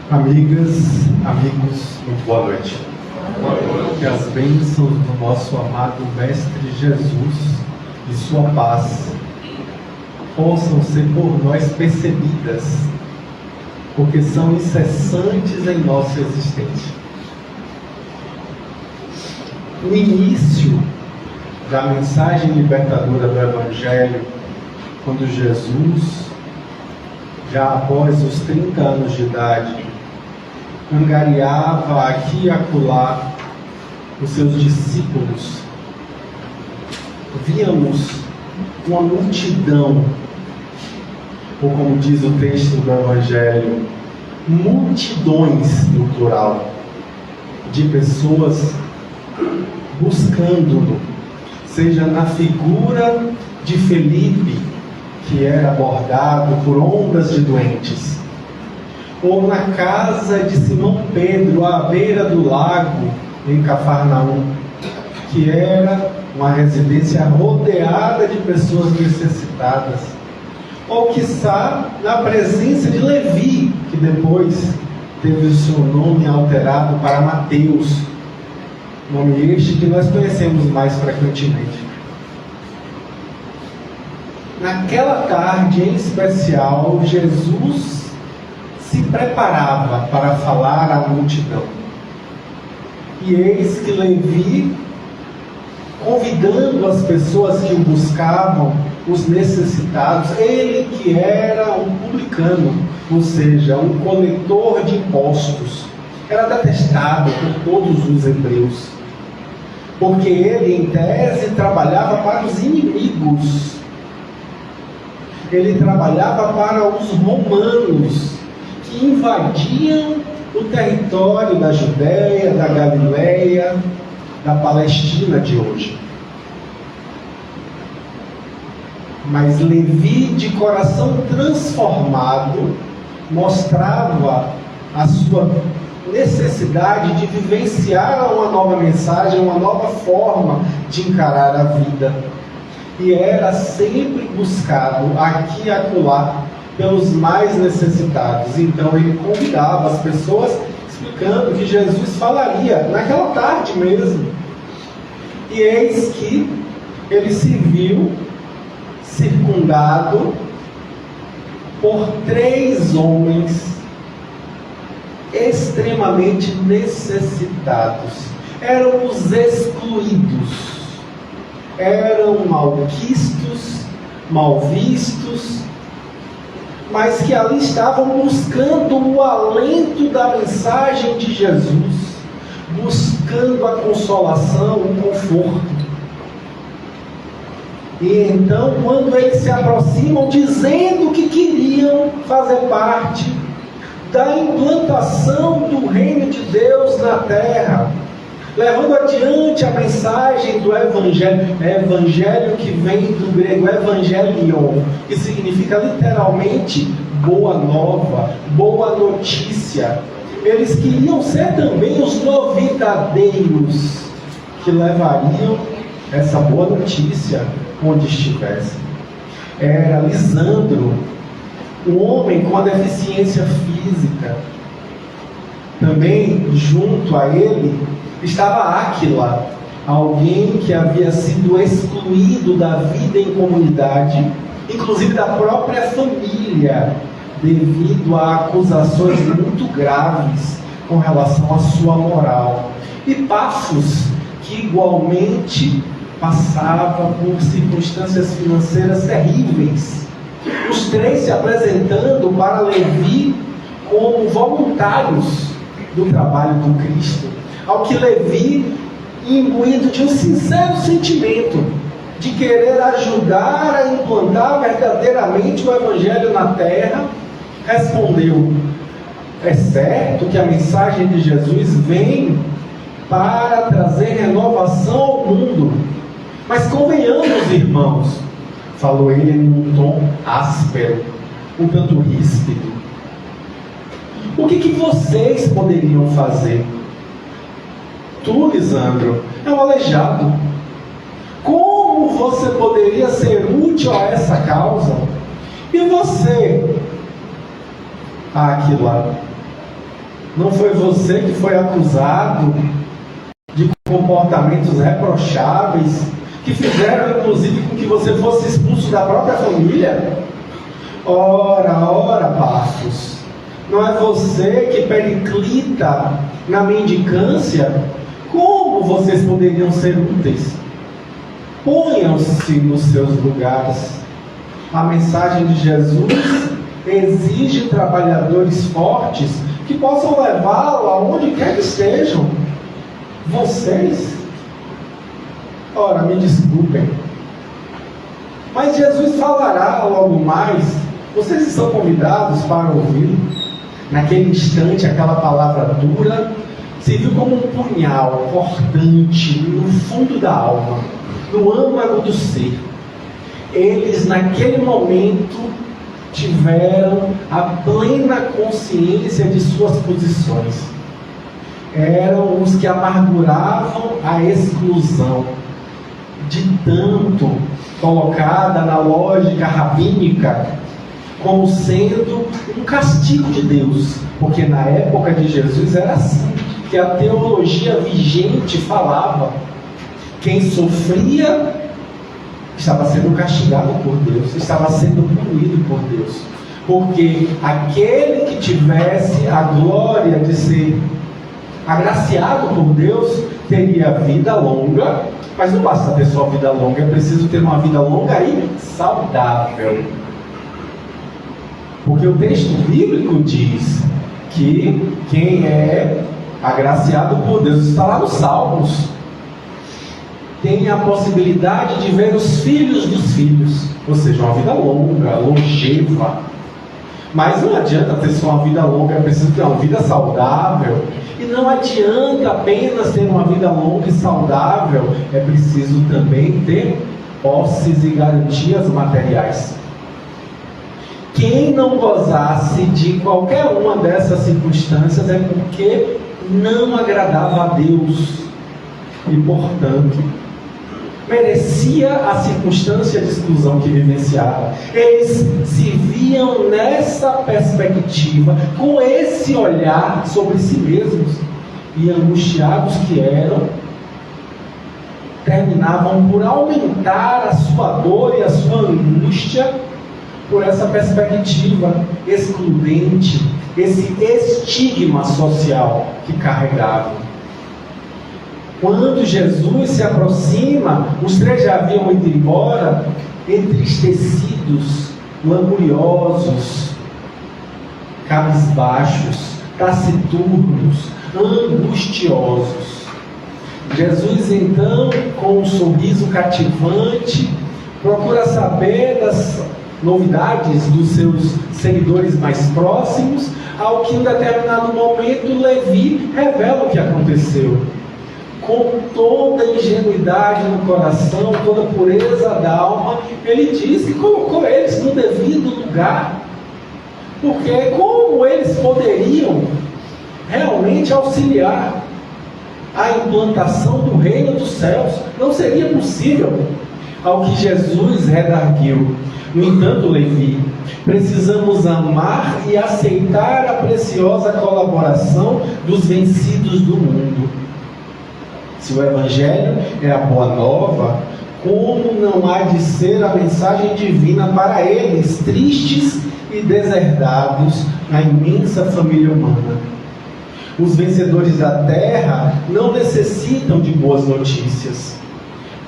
Amigas, amigos, muito boa noite. Que as bênçãos do nosso amado Mestre Jesus e sua paz possam ser por nós percebidas, porque são incessantes em nossa existência. No início da mensagem libertadora do Evangelho, quando Jesus, já após os 30 anos de idade, angariava aqui e acolá os seus discípulos, víamos uma multidão, ou como diz o texto do Evangelho, multidões no plural, de pessoas buscando-no, seja na figura de Felipe, que era abordado por ondas de doentes, ou na casa de Simão Pedro, à beira do lago, em Cafarnaum, que era uma residência rodeada de pessoas necessitadas, ou quiçá na presença de Levi, que depois teve o seu nome alterado para Mateus, nome este que nós conhecemos mais frequentemente. Naquela tarde em especial, Jesus se preparava para falar à multidão. E eis que Levi, convidando as pessoas que o buscavam, os necessitados, ele que era um publicano, ou seja, um coletor de impostos, era detestado por todos os hebreus, porque ele, em tese, trabalhava para os inimigos. Ele trabalhava para os romanos, que invadiam o território da Judéia, da Galileia, da Palestina de hoje. Mas Levi, de coração transformado, mostrava a sua necessidade de vivenciar uma nova mensagem, uma nova forma de encarar a vida. E era sempre buscado aqui e acolá pelos mais necessitados. Então ele convidava as pessoas, explicando que Jesus falaria naquela tarde mesmo. E eis que ele se viu circundado por 3 homens extremamente necessitados. Eram os excluídos, eram malquistos, mal vistos, mas que ali estavam buscando o alento da mensagem de Jesus, buscando a consolação, o conforto. E então, quando eles se aproximam, dizendo que queriam fazer parte da implantação do reino de Deus na terra, levando adiante a mensagem do Evangelho, Evangelho que vem do grego Evangelion, que significa literalmente boa nova, boa notícia. Eles queriam ser também os novidadeiros que levariam essa boa notícia onde estivessem. Era Lisandro, um homem com a deficiência física. Também junto a ele estava Áquila, alguém que havia sido excluído da vida em comunidade, inclusive da própria família, devido a acusações muito graves com relação à sua moral. E Pafos, que igualmente passava por circunstâncias financeiras terríveis. Os 3 se apresentando para Levi como voluntários do trabalho do Cristo, ao que Levi, imbuído de um sincero sentimento de querer ajudar a implantar verdadeiramente o Evangelho na terra, respondeu: é certo que a mensagem de Jesus vem para trazer renovação ao mundo, mas convenhamos, irmãos, falou ele num tom áspero, um tanto ríspido, o que vocês poderiam fazer? Tu, Lisandro, é um aleijado. Como você poderia ser útil a essa causa? E você, Áquila, Não foi você que foi acusado de comportamentos reprocháveis, que fizeram inclusive com que você fosse expulso da própria família? Ora, Pafos, não é você que periclita na mendicância? Como vocês poderiam ser úteis? Ponham-se nos seus lugares. A mensagem de Jesus exige trabalhadores fortes que possam levá-lo aonde quer que estejam. Vocês? Ora, me desculpem, mas Jesus falará logo mais. Vocês estão convidados para ouvir. Naquele instante, aquela palavra dura se viu como um punhal cortante no fundo da alma, no âmago do ser. Eles, naquele momento, tiveram a plena consciência de suas posições. Eram os que amarguravam a exclusão, de tanto colocada na lógica rabínica como sendo um castigo de Deus, porque na época de Jesus era assim que a teologia vigente falava: quem sofria estava sendo castigado por Deus, estava sendo punido por Deus, porque aquele que tivesse a glória de ser agraciado por Deus teria vida longa. Mas não basta ter só vida longa, é preciso ter uma vida longa e saudável. Porque o texto bíblico diz que quem é agraciado por Deus, está lá nos Salmos, tem a possibilidade de ver os filhos dos filhos, ou seja, uma vida longa, longeva. Mas não adianta ter só uma vida longa, é preciso ter uma vida saudável. E não adianta apenas ter uma vida longa e saudável, é preciso também ter posses e garantias materiais. Quem não gozasse de qualquer uma dessas circunstâncias é porque não agradava a Deus e, portanto, merecia a circunstância de exclusão que vivenciava. Eles se viam nessa perspectiva, com esse olhar sobre si mesmos, e angustiados que eram, terminavam por aumentar a sua dor e a sua angústia por essa perspectiva excludente, esse estigma social que carregavam. Quando Jesus se aproxima, os três já haviam ido embora, entristecidos, lamuriosos, cabisbaixos, taciturnos, angustiosos. Jesus, então, com um sorriso cativante, procura saber das novidades dos seus seguidores mais próximos, ao que em um determinado momento Levi revela o que aconteceu. Com toda a ingenuidade no coração, toda a pureza da alma, ele diz que colocou eles no devido lugar, porque como eles poderiam realmente auxiliar a implantação do reino dos céus? Não seria possível. Ao que Jesus redarguiu: no entanto, Levi, precisamos amar e aceitar a preciosa colaboração dos vencidos do mundo. Se o Evangelho é a boa nova, como não há de ser a mensagem divina para eles, tristes e deserdados na imensa família humana? Os vencedores da terra não necessitam de boas notícias.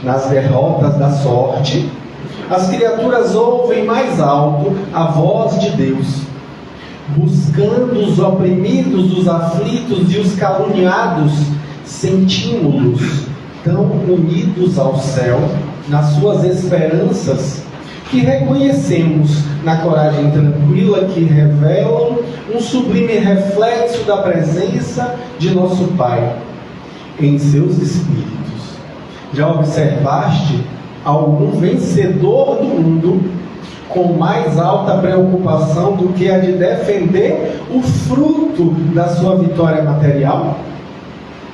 Nas derrotas da sorte, as criaturas ouvem mais alto a voz de Deus, buscando os oprimidos, os aflitos e os caluniados. Sentimos-los tão unidos ao céu nas suas esperanças, que reconhecemos na coragem tranquila que revelam um sublime reflexo da presença de nosso Pai em seus espíritos. Já observaste algum vencedor do mundo com mais alta preocupação do que a de defender o fruto da sua vitória material?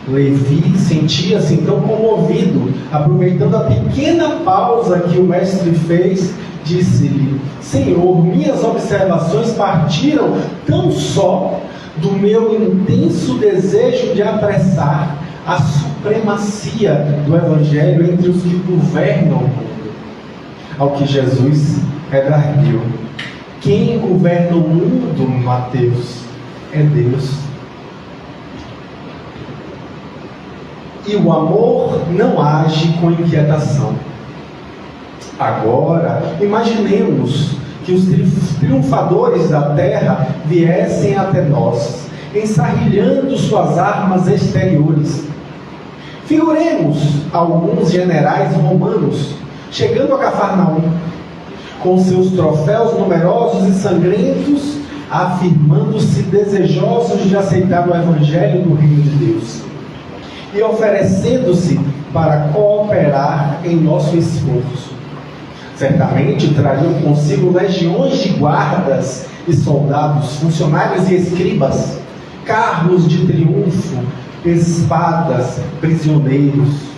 Levi sentia-se então comovido, aproveitando a pequena pausa que o mestre fez disse-lhe: Senhor, minhas observações partiram tão só do meu intenso desejo de apressar a supremacia do Evangelho entre os que governam o mundo. Ao que Jesus redarguiu: quem governa o mundo, Mateus, é Deus. E o amor não age com inquietação. Agora, imaginemos que os triunfadores da terra viessem até nós, ensarrilhando suas armas exteriores. Figuremos alguns generais romanos chegando a Cafarnaum, com seus troféus numerosos e sangrentos, afirmando-se desejosos de aceitar o Evangelho do Reino de Deus e oferecendo-se para cooperar em nosso esforço. Certamente trariam consigo legiões de guardas e soldados, funcionários e escribas, carros de triunfo, espadas, prisioneiros.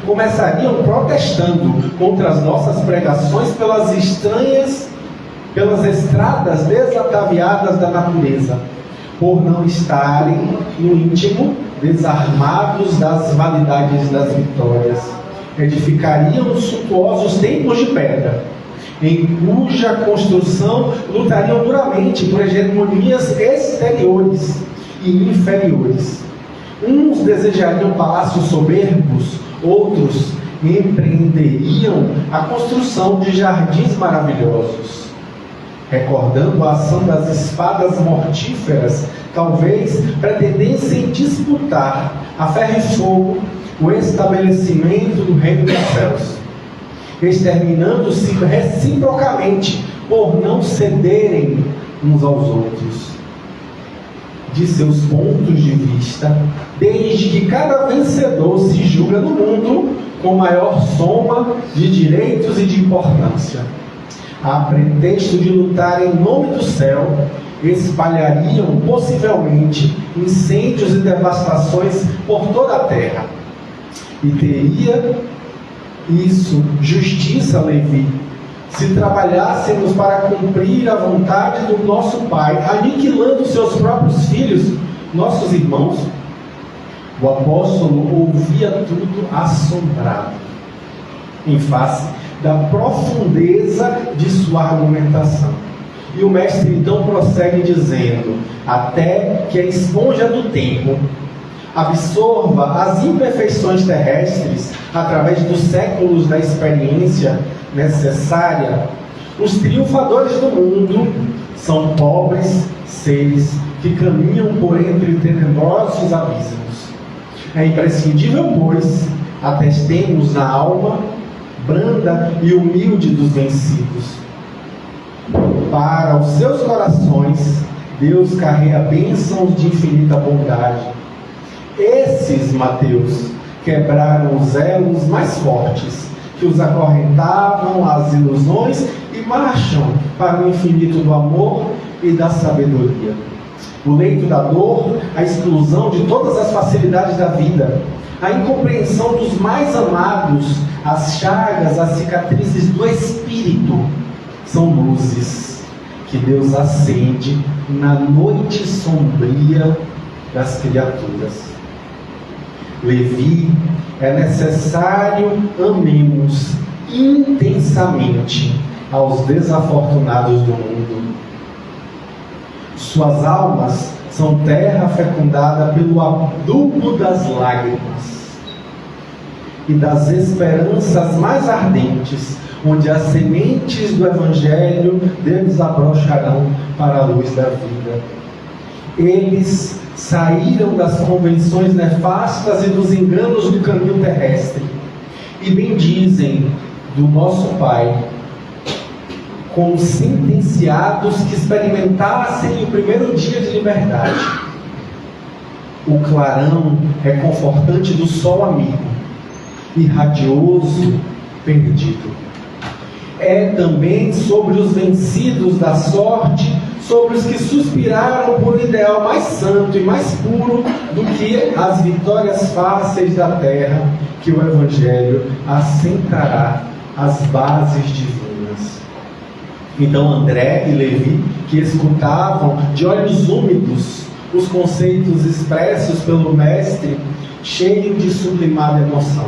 Começariam protestando contra as nossas pregações pelas estradas desataviadas da natureza, por não estarem no íntimo desarmados das validades das vitórias. Edificariam suntuosos templos de pedra, em cuja construção lutariam duramente por hegemonias exteriores e inferiores. Uns desejariam palácios soberbos, outros empreenderiam a construção de jardins maravilhosos. Recordando a ação das espadas mortíferas, talvez pretendessem disputar a ferro e fogo o estabelecimento do reino dos céus, exterminando-se reciprocamente por não cederem uns aos outros. De seus pontos de vista, desde que cada vencedor se julga no mundo com maior soma de direitos e de importância, a pretexto de lutar em nome do céu, espalhariam possivelmente incêndios e devastações por toda a terra. E teria isso justiça, Levi, se trabalhássemos para cumprir a vontade do nosso Pai, aniquilando seus próprios filhos, nossos irmãos. O apóstolo ouvia tudo assombrado, em face da profundeza de sua argumentação. E o mestre então prossegue dizendo: até que a esponja do tempo absorva as imperfeições terrestres através dos séculos da experiência necessária, os triunfadores do mundo são pobres seres que caminham por entre tenebrosos abismos. É imprescindível, pois, atestemos na alma branda e humilde dos vencidos. Para os seus corações, Deus carrega bênçãos de infinita bondade. Esses, Mateus, quebraram os elos mais fortes que os acorrentavam às ilusões e marcham para o infinito do amor e da sabedoria. O leito da dor, a exclusão de todas as facilidades da vida, a incompreensão dos mais amados, as chagas, as cicatrizes do espírito, são luzes que Deus acende na noite sombria das criaturas. Levi, é necessário amemos intensamente aos desafortunados do mundo. Suas almas são terra fecundada pelo adubo das lágrimas e das esperanças mais ardentes, onde as sementes do Evangelho desabrocharão para a luz da vida. Eles saíram das convenções nefastas e dos enganos do caminho terrestre e bendizem do nosso Pai como sentenciados que experimentassem o primeiro dia de liberdade. O clarão reconfortante do sol amigo e radioso perdido. É também sobre os vencidos da sorte, sobre os que suspiraram por um ideal mais santo e mais puro do que as vitórias fáceis da terra, que o Evangelho assentará as bases divinas. Então André e Levi, que escutavam de olhos úmidos os conceitos expressos pelo mestre, cheio de sublimada emoção.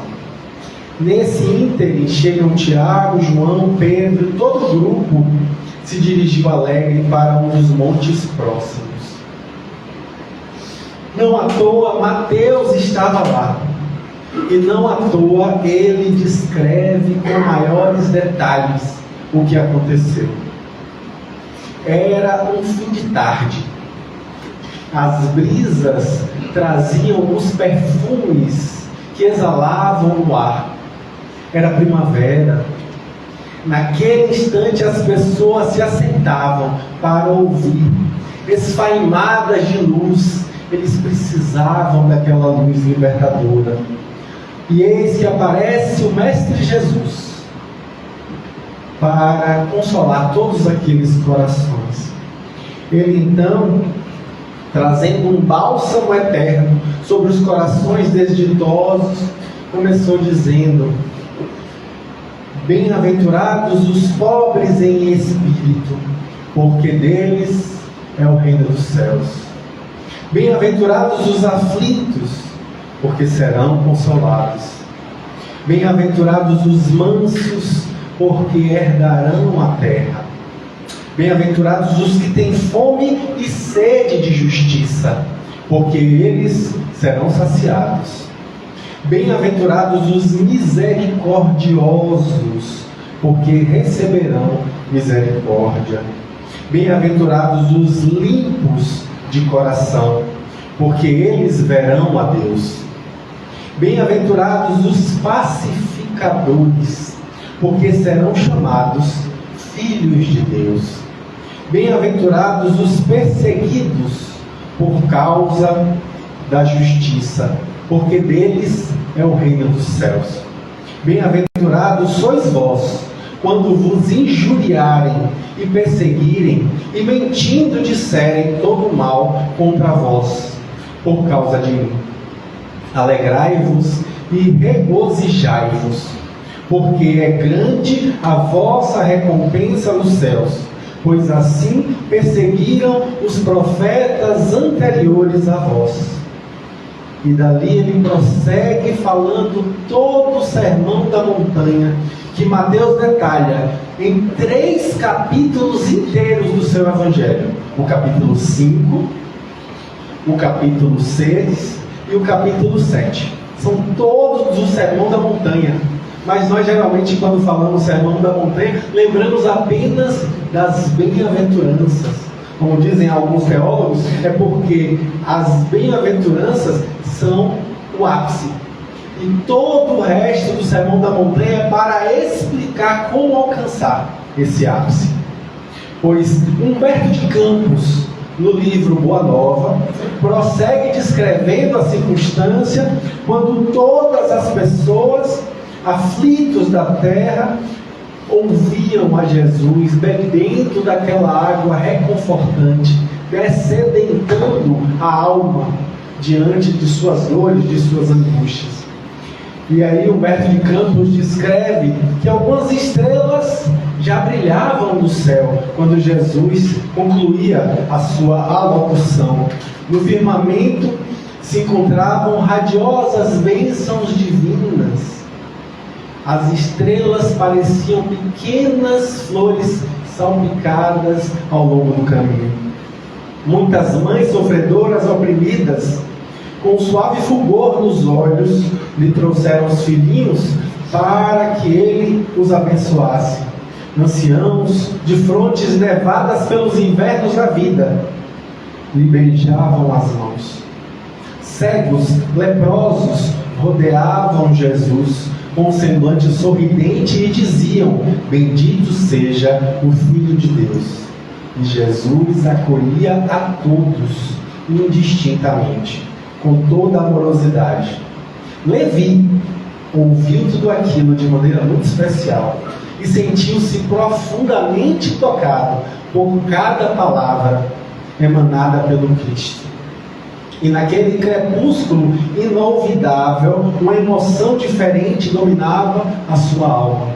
Nesse ínterim chegam Tiago, João, Pedro, todo o grupo se dirigiu alegre para um dos montes próximos. Não à toa Mateus estava lá, e não à toa ele descreve com maiores detalhes o que aconteceu. Era um fim de tarde. As brisas traziam os perfumes que exalavam no ar. Era primavera. Naquele instante as pessoas se assentavam para ouvir, esfaimadas de luz. Eles precisavam daquela luz libertadora. E eis que aparece o Mestre Jesus para consolar todos aqueles corações. Ele então, trazendo um bálsamo eterno sobre os corações desditosos, começou dizendo: bem-aventurados os pobres em espírito, porque deles é o reino dos céus. Bem-aventurados os aflitos, porque serão consolados. Bem-aventurados os mansos, porque herdarão a terra. Bem-aventurados os que têm fome e sede de justiça, porque eles serão saciados. Bem-aventurados os misericordiosos, porque receberão misericórdia. Bem-aventurados os limpos de coração, porque eles verão a Deus. Bem-aventurados os pacificadores, porque serão chamados filhos de Deus. Bem-aventurados os perseguidos por causa da justiça, porque deles é o reino dos céus. Bem-aventurados sois vós, quando vos injuriarem e perseguirem, e mentindo disserem todo mal contra vós, por causa de mim. Alegrai-vos e regozijai-vos, porque é grande a vossa recompensa nos céus, pois assim perseguiram os profetas anteriores a vós. E dali ele prossegue falando todo o sermão da montanha, que Mateus detalha em 3 capítulos inteiros do seu evangelho: o capítulo 5, o capítulo 6 e o capítulo 7. São todos o sermão da montanha. Mas nós geralmente, quando falamos sermão da montanha, lembramos apenas das bem-aventuranças. Como dizem alguns teólogos, é porque as bem-aventuranças são o ápice. E todo o resto do sermão da montanha é para explicar como alcançar esse ápice. Pois Humberto de Campos, no livro Boa Nova, prossegue descrevendo a circunstância quando todas as pessoas, aflitos da terra, ouviam a Jesus bebendo daquela água reconfortante, descedentando a alma diante de suas dores, de suas angústias. E aí Humberto de Campos descreve que algumas estrelas já brilhavam no céu quando Jesus concluía a sua alocução. No firmamento se encontravam radiosas bênçãos divinas. As estrelas pareciam pequenas flores salpicadas ao longo do caminho. Muitas mães sofredoras, oprimidas, com suave fulgor nos olhos, lhe trouxeram os filhinhos para que ele os abençoasse. Anciãos, de frontes nevadas pelos invernos da vida, lhe beijavam as mãos. Cegos, leprosos, rodeavam Jesus com um semblante sorridente e diziam: bendito seja o Filho de Deus. E Jesus acolhia a todos indistintamente, com toda a amorosidade. Levi ouviu tudo aquilo de maneira muito especial e sentiu-se profundamente tocado por cada palavra emanada pelo Cristo. E naquele crepúsculo inolvidável, uma emoção diferente dominava a sua alma.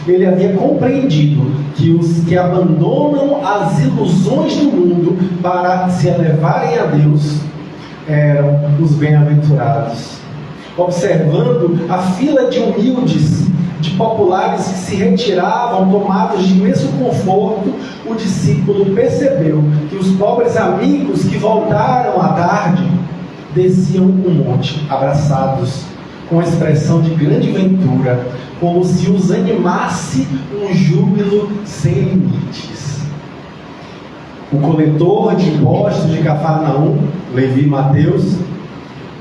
Ele havia compreendido que os que abandonam as ilusões do mundo para se elevarem a Deus eram os bem-aventurados. Observando a fila de humildes, de populares que se retiravam, tomados de imenso conforto, o discípulo percebeu que os pobres amigos que voltaram à tarde desciam um monte, abraçados, com a expressão de grande ventura, como se os animasse um júbilo sem limites. O coletor de impostos de Cafarnaum, Levi e Mateus,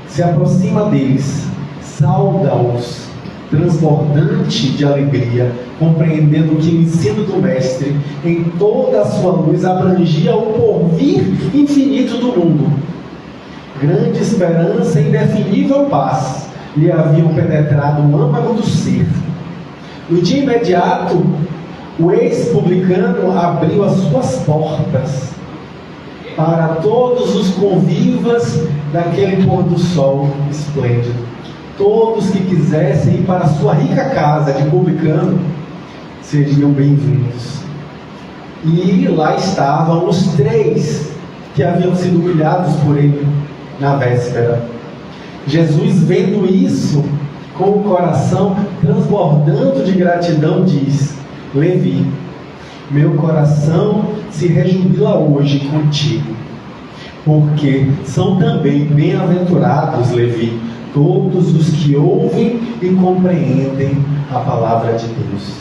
se aproxima deles, sauda-os, transbordante de alegria, compreendendo que o ensino do Mestre, em toda a sua luz, abrangia o porvir infinito do mundo. Grande esperança e indefinível paz lhe haviam penetrado o âmago do ser. No dia imediato, o ex-publicano abriu as suas portas para todos os convivas daquele pôr do sol esplêndido. Todos que quisessem ir para a sua rica casa de publicano seriam bem-vindos. E lá estavam os 3 que haviam sido humilhados por ele na véspera. Jesus, vendo isso, com o coração transbordando de gratidão, diz: Levi, meu coração se rejubila hoje contigo, porque são também bem-aventurados, Levi, todos os que ouvem e compreendem a palavra de Deus.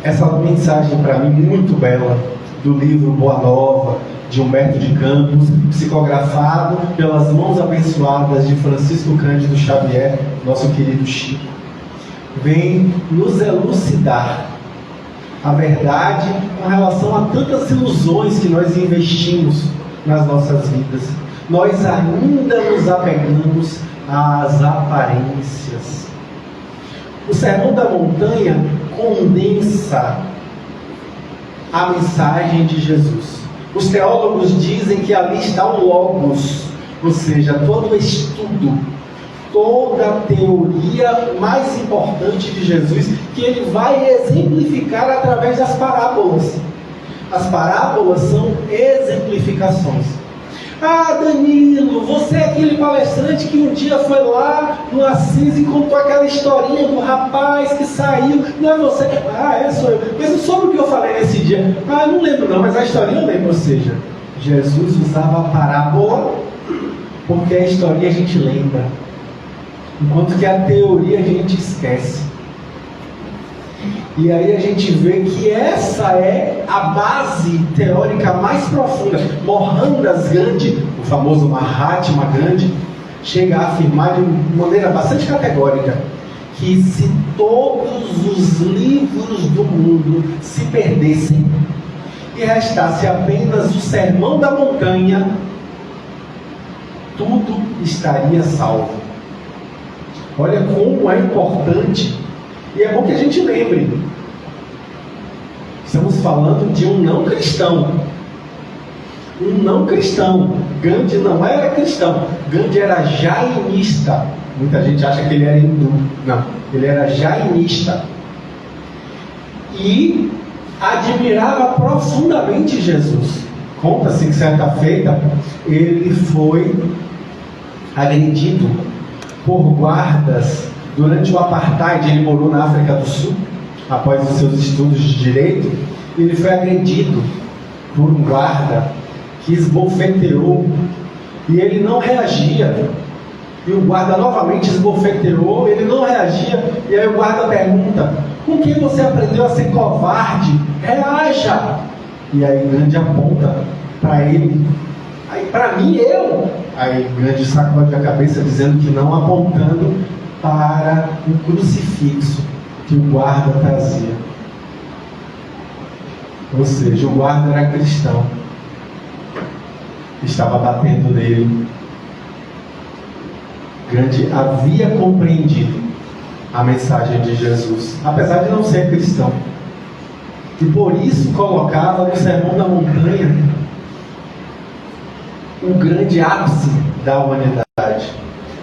Essa mensagem para mim muito bela, do livro Boa Nova, de Humberto de Campos, psicografado pelas mãos abençoadas de Francisco Cândido Xavier, nosso querido Chico, vem nos elucidar a verdade com relação a tantas ilusões que nós investimos nas nossas vidas. Nós ainda nos apegamos às aparências. O Sermão da Montanha condensa a mensagem de Jesus. Os teólogos dizem que ali está o Logos, ou seja, todo o estudo, toda a teoria mais importante de Jesus, que ele vai exemplificar através das parábolas. As parábolas são exemplificações. Ah, Danilo, você é aquele palestrante que um dia foi lá no Assis e contou aquela historinha do rapaz que saiu. Não é você? Ah, sou eu. Mas sobre o que eu falei nesse dia? Ah, eu não lembro não, mas a historinha eu lembro. Ou seja, Jesus usava a parábola porque a historinha a gente lembra, enquanto que a teoria a gente esquece. E aí a gente vê que essa é a base teórica mais profunda. Mohandas Gandhi, o famoso Mahatma Gandhi, chega a afirmar de maneira bastante categórica que se todos os livros do mundo se perdessem e restasse apenas o Sermão da Montanha, tudo estaria salvo. Olha como é importante, e é bom que a gente lembre. Estamos falando de um não cristão. Um não cristão. Gandhi não era cristão. Gandhi era jainista. Muita gente acha que ele era hindu. Não, ele era jainista. E admirava profundamente Jesus. Conta-se que certa feita ele foi agredido por guardas durante o apartheid. Ele morou na África do Sul após os seus estudos de direito. Ele foi agredido por um guarda que esbofeteou e ele não reagia. E o guarda novamente esbofeteou, ele não reagia. E aí o guarda pergunta: com quem você aprendeu a ser covarde? Reaja! E aí Gandhi aponta para ele. Aí para mim, eu. Aí Gandhi sacode a cabeça dizendo que não, apontando para um crucifixo que o guarda trazia. Ou seja, o guarda era cristão, estava batendo nele. Gandhi havia compreendido a mensagem de Jesus, apesar de não ser cristão, e por isso colocava no Sermão da Montanha o grande ápice da humanidade.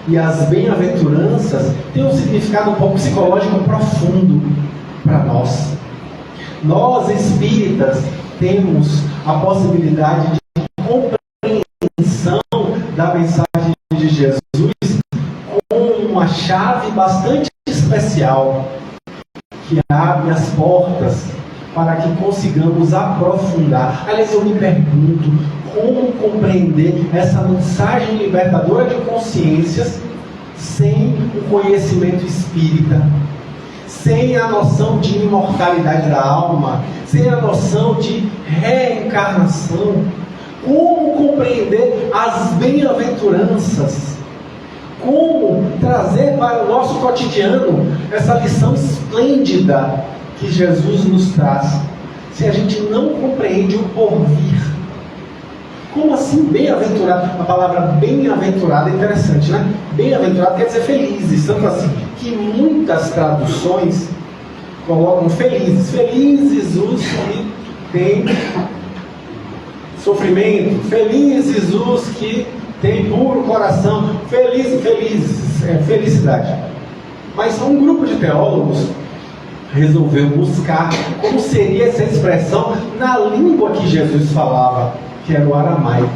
e as bem-aventuranças têm um significado um pouco psicológico profundo para nós. Nós, espíritas, temos a possibilidade de compreensão da mensagem de Jesus com uma chave bastante especial que abre as portas para que consigamos aprofundar. Aliás, eu me pergunto como compreender essa mensagem libertadora de consciências sem o conhecimento espírita, sem a noção de imortalidade da alma, sem a noção de reencarnação. Como compreender as bem-aventuranças? Como trazer para o nosso cotidiano essa lição esplêndida que Jesus nos traz, se a gente não compreende o porvir? Como assim bem-aventurado? A palavra bem-aventurado é interessante, né? Bem-aventurado quer dizer felizes, tanto assim que muitas traduções colocam felizes. Felizes os que têm sofrimento, felizes os que têm puro coração, felizes, felicidade. Mas um grupo de teólogos resolveu buscar como seria essa expressão na língua que Jesus falava, que era o aramaico.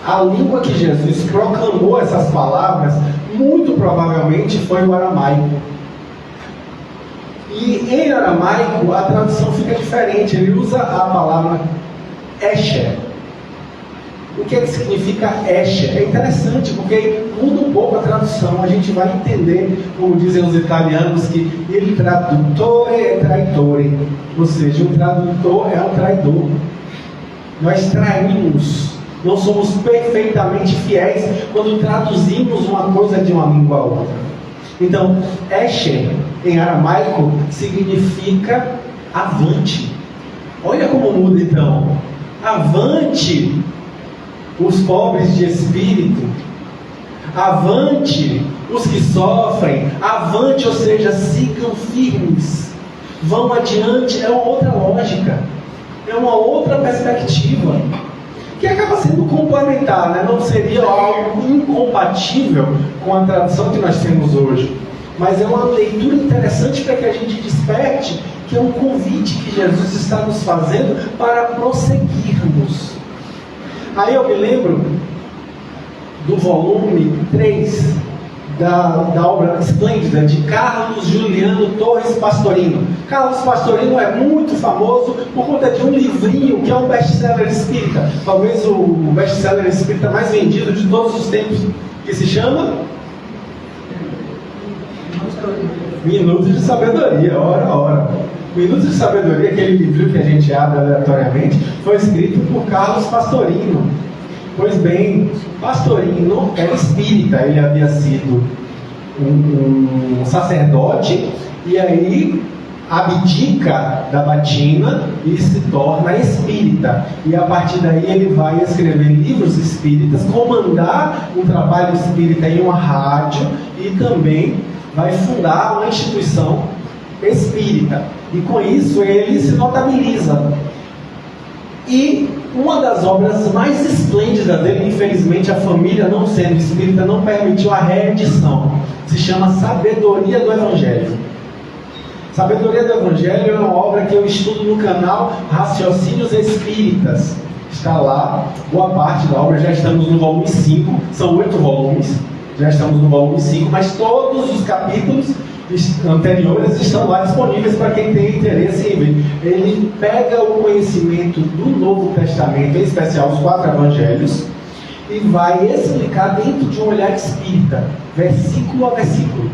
A língua que Jesus proclamou essas palavras, muito provavelmente foi o aramaico. E em aramaico a tradução fica diferente, ele usa a palavra Esher. O que é que significa Esher? É interessante, porque muda um pouco a tradução. A gente vai entender, como dizem os italianos, que il traduttore è traitore, ou seja, o tradutor é um traidor. Nós traímos, não somos perfeitamente fiéis quando traduzimos uma coisa de uma língua a outra. Então, Esher, em aramaico, significa avante. Olha como muda então. Avante os pobres de espírito, avante os que sofrem, avante, ou seja, sigam firmes, vão adiante. É uma outra lógica, é uma outra perspectiva, que acaba sendo complementar, né? Não seria algo incompatível com a tradução que nós temos hoje, mas é uma leitura interessante para que a gente desperte que é um convite que Jesus está nos fazendo para prosseguirmos. Aí eu me lembro do volume 3 da obra esplêndida de Carlos Juliano Torres Pastorino. Carlos Pastorino é muito famoso por conta de um livrinho que é um best-seller espírita, talvez o best-seller espírita mais vendido de todos os tempos, que se chama Minutos de Sabedoria. Ora. Minutos de Sabedoria, aquele livro que a gente abre aleatoriamente, foi escrito por Carlos Pastorino. Pois bem, Pastorino era espírita, ele havia sido um sacerdote, e aí abdica da batina e se torna espírita. E a partir daí ele vai escrever livros espíritas, comandar um trabalho espírita em uma rádio, e também vai fundar uma instituição espírita. E com isso ele se notabiliza. E uma das obras mais esplêndidas dele, infelizmente a família, não sendo espírita, não permitiu a reedição. Se chama Sabedoria do Evangelho. Sabedoria do Evangelho é uma obra que eu estudo no canal Raciocínios Espíritas. Está lá, boa parte da obra, já estamos no volume 5, são 8 volumes, já estamos no volume 5, mas todos os capítulos anteriores estão lá disponíveis para quem tem interesse em ver. Ele pega o conhecimento do Novo Testamento, em especial os 4 evangelhos, e vai explicar dentro de um olhar espírita, versículo a versículo,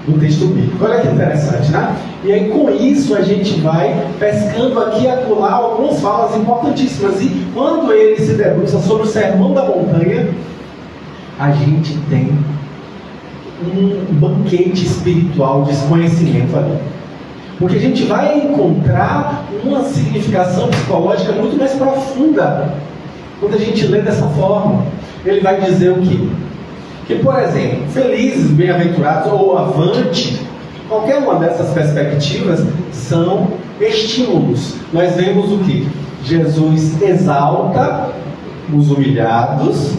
do texto bíblico. Olha que interessante, né? E aí com isso a gente vai pescando aqui e acolá algumas falas importantíssimas. E quando ele se debruça sobre o Sermão da Montanha, a gente tem um banquete espiritual de conhecimento ali, porque a gente vai encontrar uma significação psicológica muito mais profunda quando a gente lê dessa forma. Ele vai dizer o quê? Que, por exemplo, felizes, bem-aventurados ou avante, qualquer uma dessas perspectivas são estímulos. Nós vemos o quê? Jesus exalta os humilhados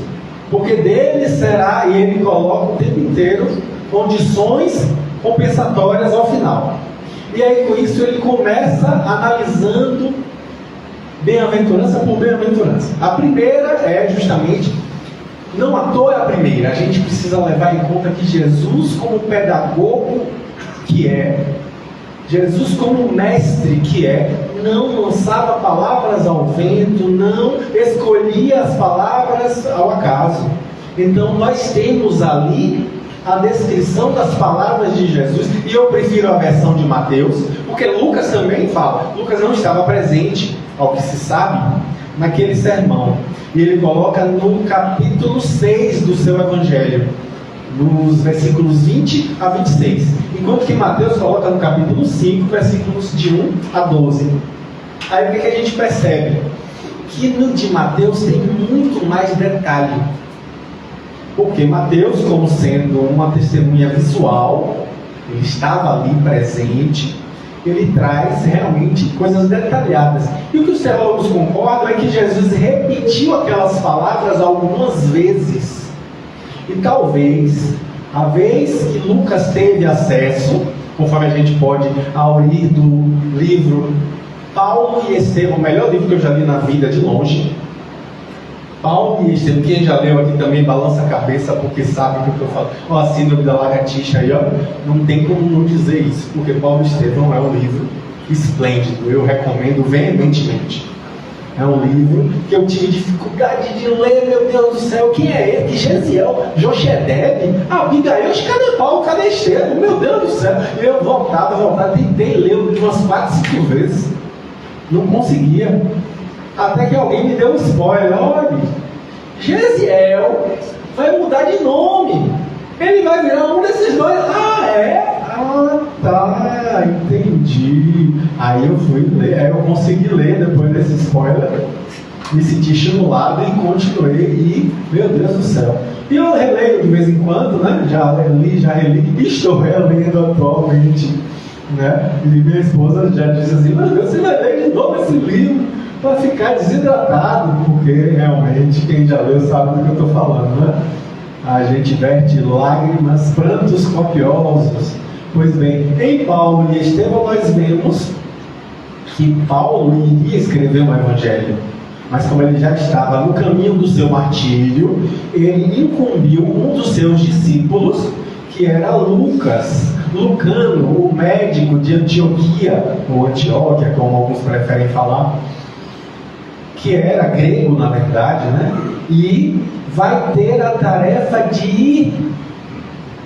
porque dele será, e ele coloca o tempo inteiro, condições compensatórias ao final. E aí com isso ele começa analisando bem-aventurança por bem-aventurança. A primeira é justamente, não à toa é a primeira, a gente precisa levar em conta que Jesus como pedagogo que é, Jesus como mestre que é, não lançava palavras ao vento, não escolhia as palavras ao acaso. Então nós temos ali a descrição das palavras de Jesus, e eu prefiro a versão de Mateus, porque Lucas também fala, Lucas não estava presente, ao que se sabe, naquele sermão, e ele coloca no capítulo 6 do seu evangelho, nos versículos 20 a 26, enquanto que Mateus coloca no capítulo 5, versículos de 1 a 12. Aí o que a gente percebe? Que no de Mateus tem muito mais detalhe, porque Mateus, como sendo uma testemunha visual, ele estava ali presente, ele traz realmente coisas detalhadas. E o que os teólogos concordam é que Jesus repetiu aquelas palavras algumas vezes. E talvez, a vez que Lucas teve acesso, conforme a gente pode abrir do livro Paulo e Estevão, o melhor livro que eu já li na vida de longe, Paulo e Estevão, quem já leu aqui também balança a cabeça porque sabe o que eu falo. Ó, a síndrome da lagartixa aí, ó, não tem como não dizer isso, porque Paulo e Estevão é um livro esplêndido, eu recomendo veementemente. É um livro que eu tive dificuldade de ler, meu Deus do céu, quem é ele? Gesiel, Jochebed, Abigail, cadê Paulo, cadê Estevão? Meu Deus do céu. E eu voltava, tentei ler o livro umas 4, 5 vezes, não conseguia. Até que alguém me deu um spoiler, olha, Gesiel vai mudar de nome, ele vai virar um desses dois. Ah, é? Ah, tá, entendi. Aí eu fui ler, aí eu consegui ler depois desse spoiler, me senti estimulado e continuei, e, meu Deus do céu. E eu releio de vez em quando, né? Já reli, e estou relendo atualmente, né? E minha esposa já disse assim, meu Deus, você vai ler de novo esse livro para ficar desidratado, porque realmente quem já leu sabe do que eu estou falando, né? A gente verte lágrimas, prantos copiosos. Pois bem, em Paulo e Estevão nós vemos que Paulo iria escrever um evangelho, mas como ele já estava no caminho do seu martírio, ele incumbiu um dos seus discípulos, que era Lucas, Lucano, o médico de Antioquia, ou Antioquia, como alguns preferem falar, que era grego na verdade, né? E vai ter a tarefa de ir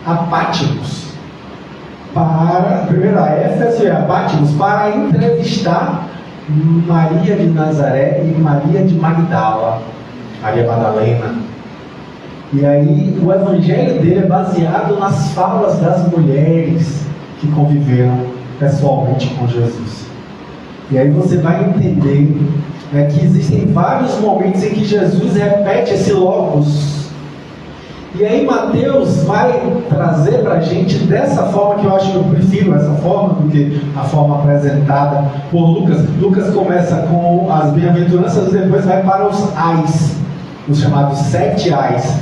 a Pátimos, primeiro a Éfeso e a Pátimos, para entrevistar Maria de Nazaré e Maria de Magdala, Maria Madalena. E aí o evangelho dele é baseado nas falas das mulheres que conviveram pessoalmente com Jesus. E aí você vai entender, né, que existem vários momentos em que Jesus repete esse logos. E aí Mateus vai trazer para a gente dessa forma, que eu acho que eu prefiro essa forma do que a forma apresentada por Lucas. Lucas começa com as bem-aventuranças e depois vai para os ais, os chamados 7 ais.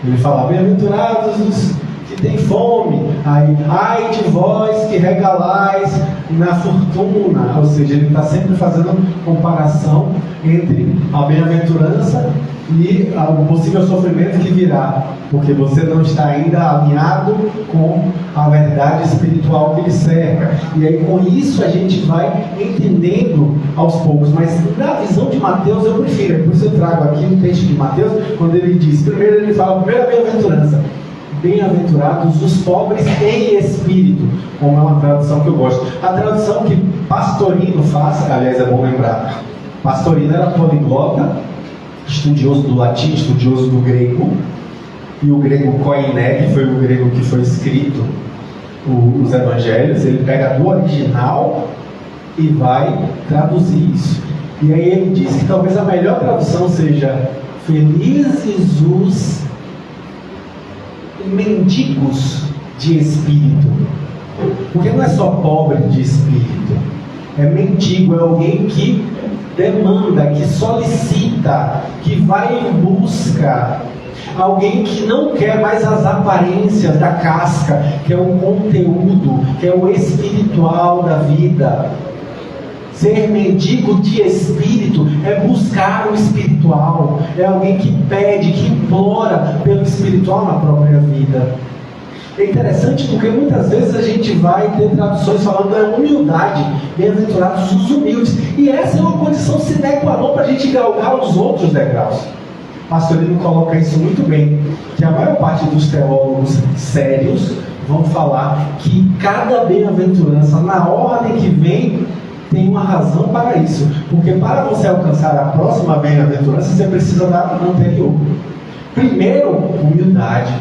Ele fala, bem-aventurados os que têm fome, aí, ai de vós que regalais na fortuna. Ou seja, ele está sempre fazendo comparação entre a bem-aventurança e o possível sofrimento que virá, porque você não está ainda alinhado com a verdade espiritual que lhe cerca. E aí com isso a gente vai entendendo aos poucos, mas na visão de Mateus eu prefiro, por isso eu trago aqui o texto de Mateus, quando ele diz, primeiro ele fala, primeira bem-aventurança, bem-aventurados os pobres em espírito, como é uma tradução que eu gosto. A tradução que Pastorino faz, aliás é bom lembrar, Pastorino era poliglota, estudioso do latim, estudioso do grego, e o grego koiné, que foi o grego que foi escrito os evangelhos, ele pega do original e vai traduzir isso. E aí ele diz que talvez a melhor tradução seja felizes os mendigos de espírito, porque não é só pobre de espírito, é mendigo, é alguém que demanda, que solicita, que vai em busca. Alguém que não quer mais as aparências da casca, que é o conteúdo, que é o espiritual da vida. Ser mendigo de espírito é buscar o espiritual. É alguém que pede, que implora pelo espiritual na própria vida. É interessante porque muitas vezes a gente vai ter traduções falando da humildade, bem-aventurados os humildes, e essa é uma condição sine qua non para a gente galgar os outros degraus. O Pastorino coloca isso muito bem, que a maior parte dos teólogos sérios vão falar que cada bem-aventurança, na ordem que vem, tem uma razão para isso, porque para você alcançar a próxima bem-aventurança, você precisa da anterior. Primeiro, humildade.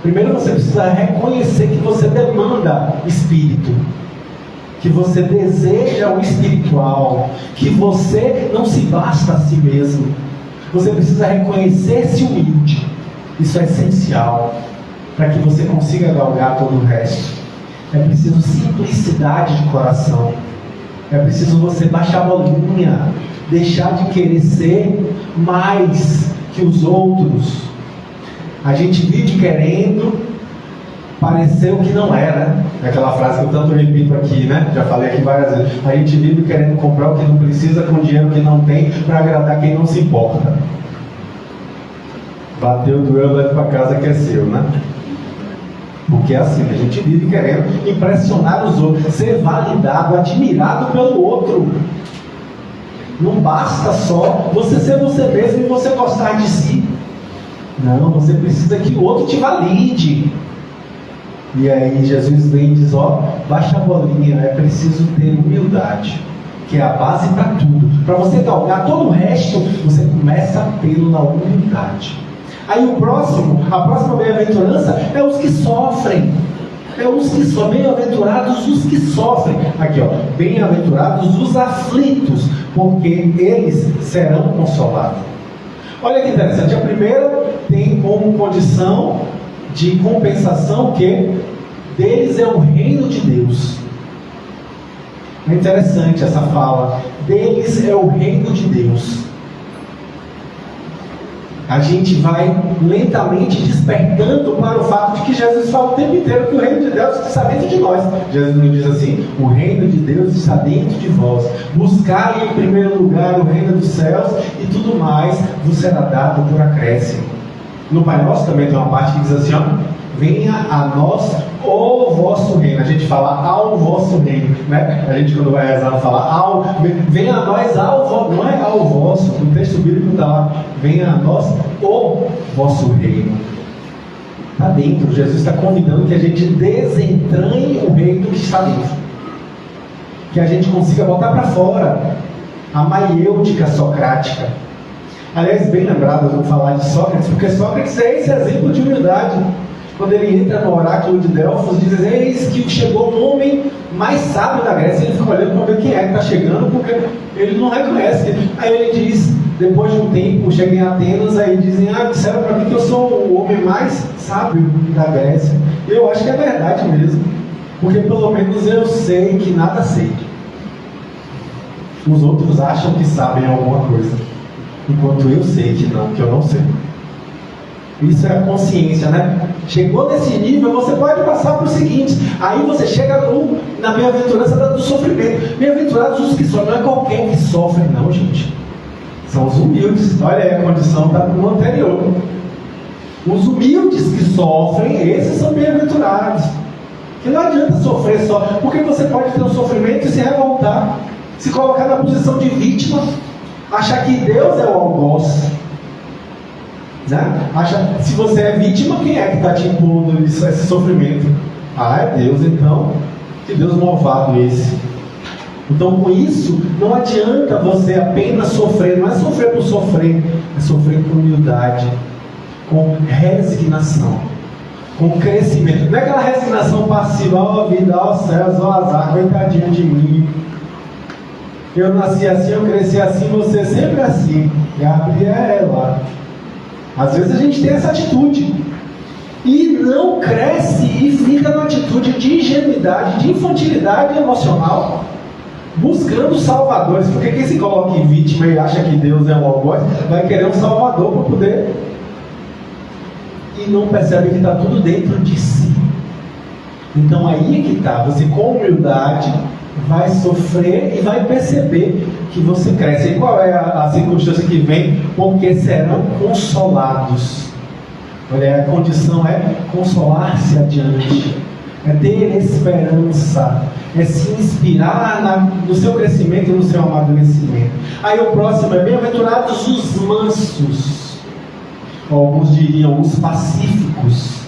Primeiro você precisa reconhecer que você demanda espírito, que você deseja o espiritual, que você não se basta a si mesmo. Você precisa reconhecer-se humilde. Isso é essencial para que você consiga galgar todo o resto. É preciso simplicidade de coração. É preciso você baixar a bolinha, deixar de querer ser mais que os outros. A gente vive querendo parecer o que não é, né? É aquela frase que eu tanto repito aqui, né? Já falei aqui várias vezes. A gente vive querendo comprar o que não precisa com dinheiro que não tem para agradar quem não se importa. Bateu, doeu, leva para casa que é seu, né? Porque é assim, a gente vive querendo impressionar os outros, ser validado, admirado pelo outro. Não basta só você ser você mesmo e você gostar de si. Não, você precisa que o outro te valide. E aí Jesus vem e diz, baixa a bolinha, é preciso ter humildade, que é a base para tudo. Para você galgar todo o resto, você começa pela humildade. Aí a próxima bem-aventurança é os que sofrem. É os que são bem-aventurados os que sofrem. Aqui, bem-aventurados os aflitos, porque eles serão consolados. Olha que interessante, a primeira tem como condição de compensação que deles é o reino de Deus. É interessante essa fala, deles é o reino de Deus. A gente vai lentamente despertando para o fato de que Jesus fala o tempo inteiro que o reino de Deus está dentro de nós. Jesus nos diz assim, o reino de Deus está dentro de vós. Buscai em primeiro lugar o reino dos céus e tudo mais vos será dado por acréscimo. No Pai Nosso também tem uma parte que diz assim, venha a nós o vosso reino. A gente fala ao vosso reino, né? A gente quando vai rezar fala venha a nós ao vosso, não é ao vosso, no texto bíblico está lá, venha a nós o vosso reino. Está dentro, Jesus está convidando que a gente desentranhe o reino que está dentro, que a gente consiga botar para fora a maiêutica socrática. Aliás, bem lembrado, eu vou falar de Sócrates, porque Sócrates é esse exemplo de humildade. Quando ele entra no oráculo de Delfos, diz, eis que chegou um homem mais sábio da Grécia. Ele fica olhando para ver quem é que está chegando, porque ele não reconhece. Aí ele diz, depois de um tempo, chega em Atenas, aí dizem, disseram para mim que eu sou o homem mais sábio da Grécia. Eu acho que é verdade mesmo, porque pelo menos eu sei que nada sei. Os outros acham que sabem alguma coisa, enquanto eu sei que eu não sei. Isso é a consciência, né? Chegou nesse nível, você pode passar para o seguinte. Aí você chega na bem-aventurança do sofrimento. Bem-aventurados os que sofrem. Não é qualquer que sofre, não, gente. São os humildes. Olha aí, a condição está no anterior. Os humildes que sofrem, esses são bem-aventurados. Que não adianta sofrer só, porque você pode ter um sofrimento e se revoltar, se colocar na posição de vítima, achar que Deus é o algoz. Né? Se você é vítima, quem é que está te impondo esse sofrimento? É Deus, então. Que Deus malvado esse. Então, com isso, não adianta você apenas sofrer. Não é sofrer por sofrer, é sofrer com humildade, com resignação, com crescimento. Não é aquela resignação passiva, vida, céus, azar, coitadinho de mim. Eu nasci assim, eu cresci assim, você sempre assim. Gabriel é ela. Às vezes a gente tem essa atitude e não cresce e fica numa atitude de ingenuidade, de infantilidade emocional, buscando salvadores. Porque quem se coloca em vítima e acha que Deus é um algoz, vai querer um salvador para poder e não percebe que está tudo dentro de si. Então aí é que está, você com humildade vai sofrer e vai perceber que você cresce. E qual é a circunstância que vem? Porque serão consolados. Olha, a condição é consolar-se adiante, é ter esperança, é se inspirar no seu crescimento e no seu amadurecimento. Aí o próximo é: bem-aventurados os mansos, alguns diriam os pacíficos.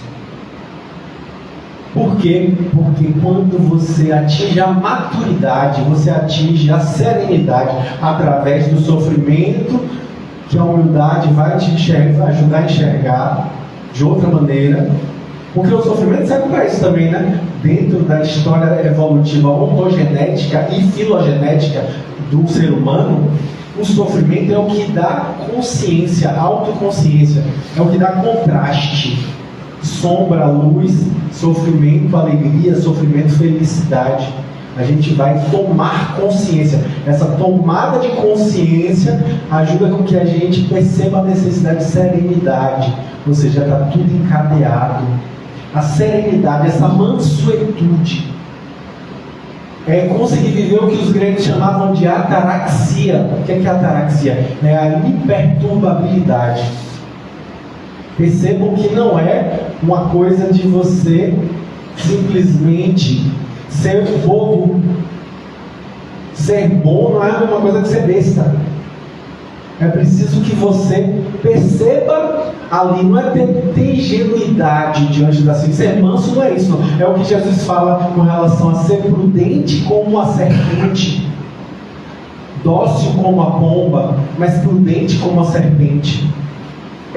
Por quê? Porque quando você atinge a maturidade, você atinge a serenidade através do sofrimento, que a humildade vai te ajudar a enxergar de outra maneira. Porque o sofrimento serve para isso também, né? Dentro da história evolutiva ontogenética e filogenética do ser humano, o sofrimento é o que dá consciência, autoconsciência, é o que dá contraste. Sombra, luz, sofrimento, alegria, sofrimento, felicidade. A gente vai tomar consciência. Essa tomada de consciência ajuda com que a gente perceba a necessidade de serenidade. Ou seja, está tudo encadeado. A serenidade, essa mansuetude, é conseguir viver o que os gregos chamavam de ataraxia. O que é ataraxia? É a imperturbabilidade. Percebam que não é uma coisa de você simplesmente ser bobo. Ser bom não é uma coisa de ser besta. É preciso que você perceba ali, não é ter ingenuidade diante da ciência. Ser manso não é isso, não. É o que Jesus fala com relação a ser prudente como a serpente, dócil como a pomba, mas prudente como a serpente.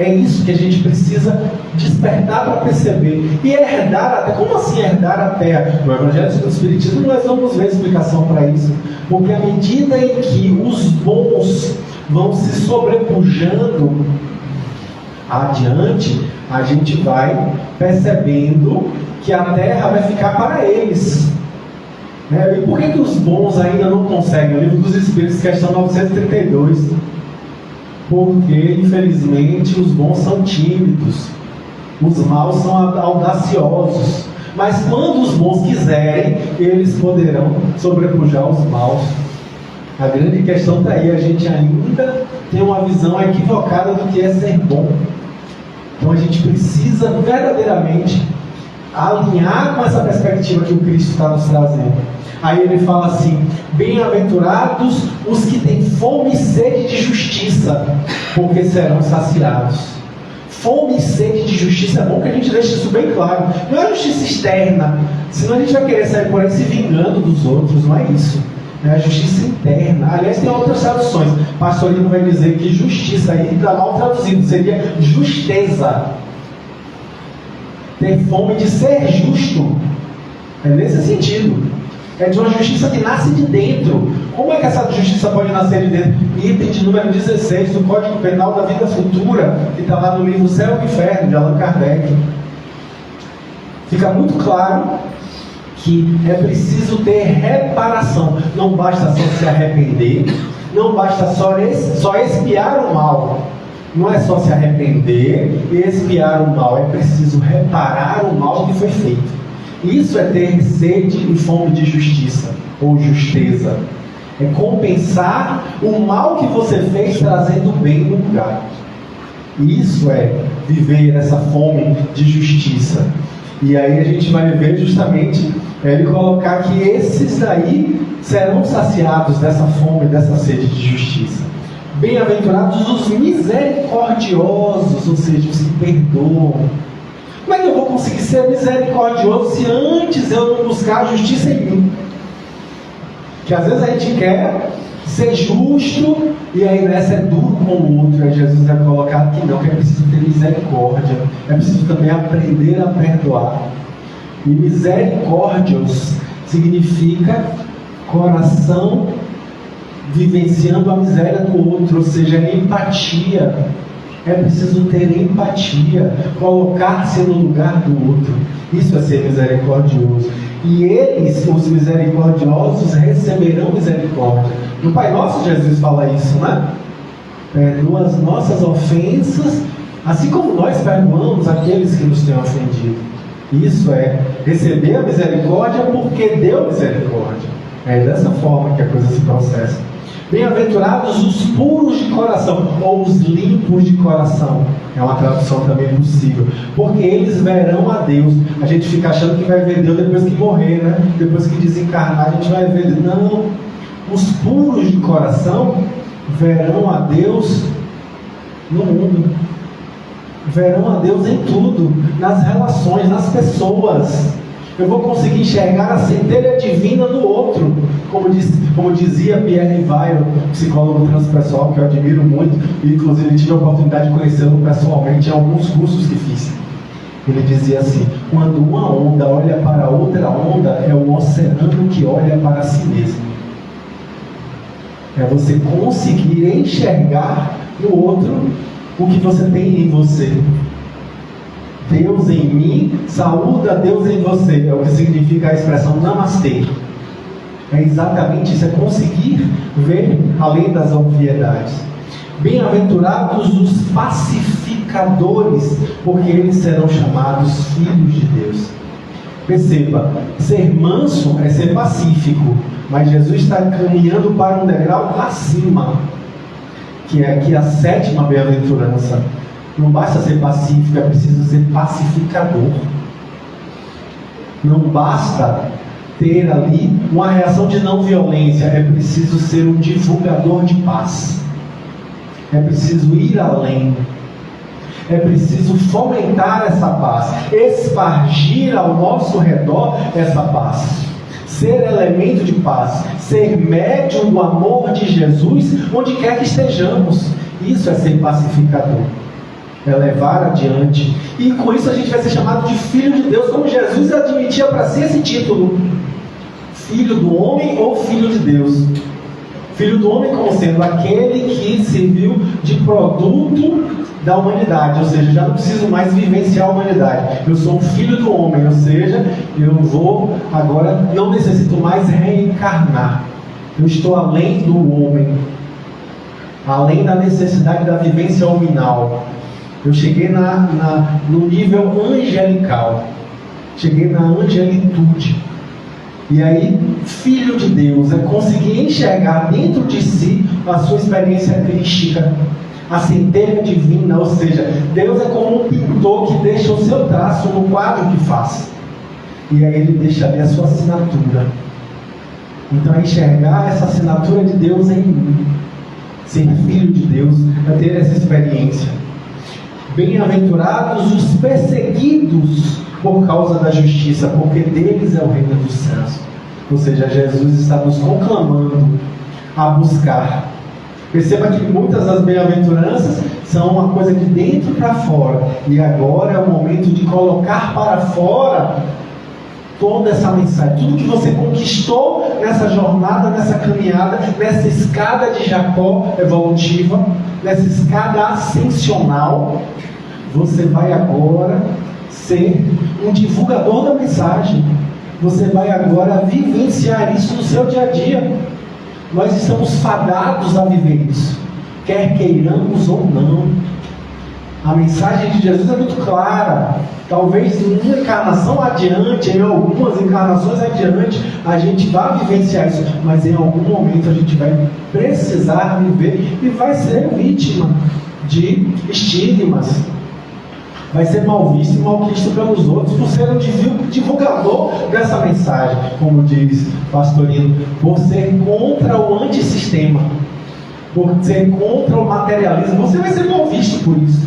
É isso que a gente precisa despertar para perceber. E herdar a terra. Como assim herdar a terra? No Evangelho do Espiritismo nós vamos ver explicação para isso. Porque à medida em que os bons vão se sobrepujando adiante, a gente vai percebendo que a terra vai ficar para eles. E por que os bons ainda não conseguem? O Livro dos Espíritos, questão 932. Porque, infelizmente, os bons são tímidos, os maus são audaciosos. Mas quando os bons quiserem, eles poderão sobrepujar os maus. A grande questão está aí, a gente ainda tem uma visão equivocada do que é ser bom. Então a gente precisa verdadeiramente alinhar com essa perspectiva que o Cristo está nos trazendo. Aí ele fala assim: bem-aventurados os que têm fome e sede de justiça, porque serão saciados. Fome e sede de justiça, é bom que a gente deixe isso bem claro. Não é justiça externa, senão a gente vai querer sair por aí se vingando dos outros, não é isso. É a justiça interna. Aliás, tem outras traduções. Pastorino vai dizer que justiça aí está mal traduzido, seria justeza. Ter fome de ser justo, é nesse sentido. É de uma justiça que nasce de dentro. Como é que essa justiça pode nascer de dentro? Item de número 16 do Código Penal da Vida Futura, que está lá no livro Céu e Inferno, de Allan Kardec. Fica muito claro que é preciso ter reparação. Não basta só se arrepender, não basta só expiar o mal. Não é só se arrepender e expiar o mal, é preciso reparar o mal que foi feito. Isso é ter sede e fome de justiça, ou justeza. É compensar o mal que você fez, trazendo o bem no lugar. Isso é viver essa fome de justiça. E aí a gente vai ver justamente ele colocar que esses daí serão saciados dessa fome, dessa sede de justiça. Bem-aventurados os misericordiosos, ou seja, os que perdoam. Como é que eu vou conseguir ser misericordioso se antes eu não buscar a justiça em mim? Que às vezes a gente quer ser justo e aí nessa é duro com o outro. Aí Jesus vai colocar que não, que é preciso ter misericórdia, é preciso também aprender a perdoar. E misericórdios significa coração vivenciando a miséria do outro, ou seja, empatia. É preciso ter empatia, colocar-se no lugar do outro. Isso é ser misericordioso. E eles, os misericordiosos, receberão misericórdia. No Pai Nosso, Jesus fala isso, né? Perdoa as nossas ofensas, Assim como nós perdoamos aqueles que nos têm ofendido. Isso é receber a misericórdia porque deu misericórdia. É dessa forma que a coisa se processa. Bem-aventurados os puros de coração, ou os limpos de coração. É uma tradução também possível. Porque eles verão a Deus. A gente fica achando que vai ver Deus depois que morrer, né? Depois que desencarnar, a gente vai ver Deus. Não. Os puros de coração verão a Deus no mundo. Verão a Deus em tudo. Nas relações, nas pessoas. Eu vou conseguir enxergar a centelha divina do outro. Como dizia Pierre Rivairo, psicólogo transpessoal, que eu admiro muito, e inclusive tive a oportunidade de conhecê-lo pessoalmente em alguns cursos que fiz. Ele dizia assim: quando uma onda olha para outra onda, é o oceano que olha para si mesmo. É você conseguir enxergar no outro o que você tem em você. Deus em mim, saúda Deus em você. É o que significa a expressão namastê. É exatamente isso, é conseguir ver além das obviedades. Bem-aventurados os pacificadores, porque eles serão chamados filhos de Deus. Perceba, ser manso é ser pacífico, mas Jesus está caminhando para um degrau acima, que é aqui a 7ª bem-aventurança. Não basta ser pacífico, é preciso ser pacificador. Não basta ter ali uma reação de não violência, é preciso ser um divulgador de paz. É preciso ir além. É preciso fomentar essa paz, espargir ao nosso redor essa paz. Ser elemento de paz, ser médium do amor de Jesus, onde quer que estejamos. Isso é ser pacificador. É levar adiante. E com isso a gente vai ser chamado de filho de Deus, como Jesus admitia para si esse título: filho do homem ou filho de Deus. Filho do homem como sendo aquele que serviu de produto da humanidade, ou seja, já não preciso mais vivenciar a humanidade. Eu sou um filho do homem, ou seja, eu vou agora, não necessito mais reencarnar. Eu estou além do homem, além da necessidade da vivência hominal. Eu cheguei no nível angelical, cheguei na angelitude. E aí, filho de Deus é conseguir enxergar dentro de si a sua experiência crística, a centelha divina, ou seja, Deus é como um pintor que deixa o seu traço no quadro que faz. E aí ele deixa ali a sua assinatura. Então é enxergar essa assinatura de Deus em mim. Ser filho de Deus é ter essa experiência. Bem-aventurados os perseguidos por causa da justiça, porque deles é o reino dos céus. Ou seja, Jesus está nos conclamando a buscar. Perceba que muitas das bem-aventuranças são uma coisa de dentro para fora. E agora é o momento de colocar para fora toda essa mensagem. Tudo que você conquistou nessa jornada, nessa caminhada, nessa escada de Jacó evolutiva, nessa escada ascensional, você vai agora ser um divulgador da mensagem. Você vai agora vivenciar isso no seu dia a dia. Nós estamos fadados a viver isso, quer queiramos ou não. A mensagem de Jesus é muito clara. Talvez em uma encarnação adiante, em algumas encarnações adiante, a gente vai vivenciar isso, mas em algum momento a gente vai precisar viver e vai ser vítima de estigmas. Vai ser mal visto e malquisto pelos outros por ser um divulgador dessa mensagem, como diz Pastorino, por ser contra o antissistema, por ser contra o materialismo. Você vai ser mal visto por isso.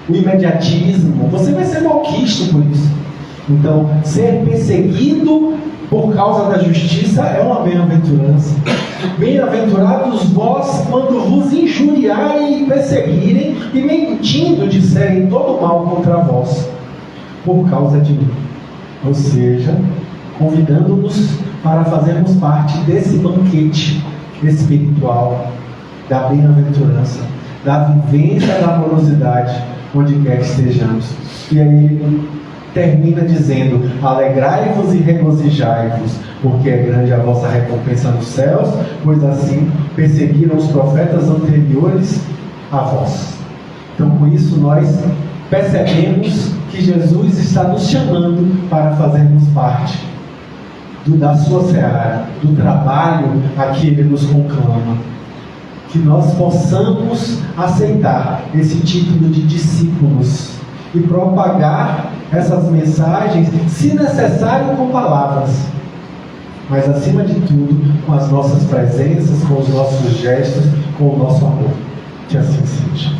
O imediatismo, você vai ser malquisto por isso. Então, ser perseguido por causa da justiça é uma bem-aventurança. Bem-aventurados vós quando vos injuriarem e perseguirem e mentindo disserem todo mal contra vós por causa de mim. Ou seja, convidando-nos para fazermos parte desse banquete espiritual da bem-aventurança, da vivência da amorosidade, onde quer que estejamos. E aí ele termina dizendo: alegrai-vos e regozijai-vos, porque é grande a vossa recompensa nos céus, pois assim perseguiram os profetas anteriores a vós. Então, com isso, nós percebemos que Jesus está nos chamando para fazermos parte da sua seara, do trabalho a que Ele nos conclama. Que nós possamos aceitar esse título de discípulos e propagar essas mensagens, se necessário, com palavras, mas acima de tudo, com as nossas presenças, com os nossos gestos, com o nosso amor. Que assim seja.